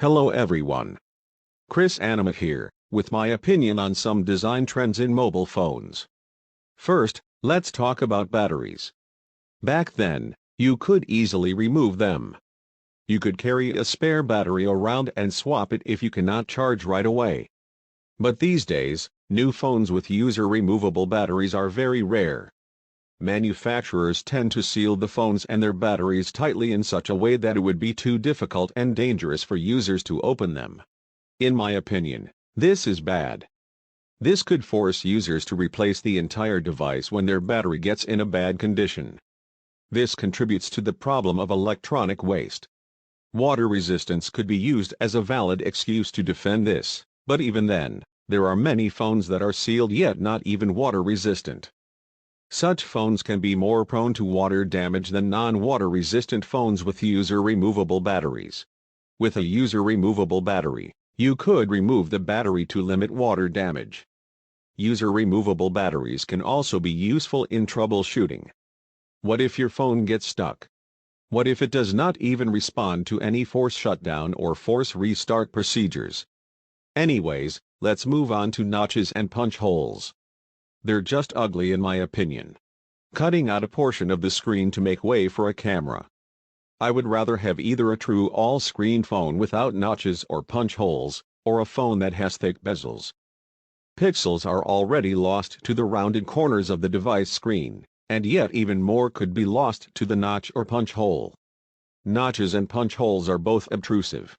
Hello everyone. Chris Animate here, with my opinion on some design trends in mobile phones. First, let's talk about batteries. Back then, you could easily remove them. You could carry a spare battery around and swap it if you cannot charge right away. But these days, new phones with user-removable batteries are very rare. Manufacturers tend to seal the phones and their batteries tightly in such a way that it would be too difficult and dangerous for users to open them. In my opinion, this is bad. This could force users to replace the entire device when their battery gets in a bad condition. This contributes to the problem of electronic waste. Water resistance could be used as a valid excuse to defend this, but even then, there are many phones that are sealed yet not even water resistant. Such phones can be more prone to water damage than non-water resistant phones with user-removable batteries. With a user-removable battery, you could remove the battery to limit water damage. User-removable batteries can also be useful in troubleshooting. What if your phone gets stuck? What if it does not even respond to any force shutdown or force restart procedures? Anyways, let's move on to notches and punch holes. They're just ugly in my opinion. Cutting out a portion of the screen to make way for a camera. I would rather have either a true all-screen phone without notches or punch holes, or a phone that has thick bezels. Pixels are already lost to the rounded corners of the device screen, and yet even more could be lost to the notch or punch hole. Notches and punch holes are both obtrusive.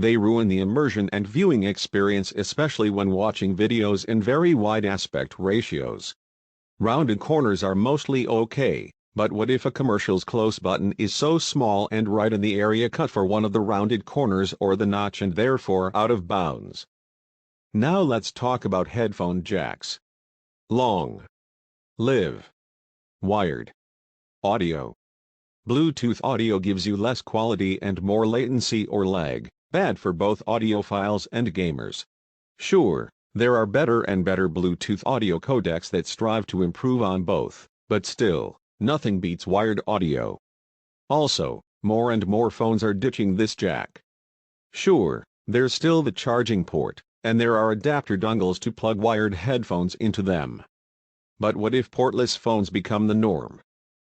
They ruin the immersion and viewing experience, especially when watching videos in very wide aspect ratios. Rounded corners are mostly okay, but what if a commercial's close button is so small and right in the area cut for one of the rounded corners or the notch and therefore out of bounds? Now let's talk about headphone jacks. Long. Live. Wired. Audio. Bluetooth audio gives you less quality and more latency or lag. Bad for both audiophiles and gamers. Sure, there are better and better Bluetooth audio codecs that strive to improve on both, but still, nothing beats wired audio. Also, more and more phones are ditching this jack. Sure, there's still the charging port, and there are adapter dongles to plug wired headphones into them. But what if portless phones become the norm?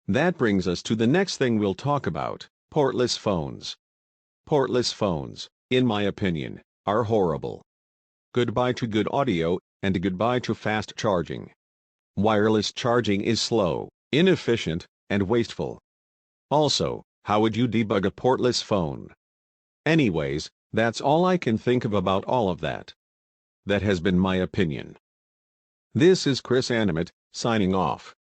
That brings us to the next thing we'll talk about, portless phones. Portless phones, in my opinion, are horrible. Goodbye to good audio, and goodbye to fast charging. Wireless charging is slow, inefficient, and wasteful. Also, how would you debug a portless phone? Anyways, that's all I can think of about all of that. That has been my opinion. This is Chris Animate, signing off.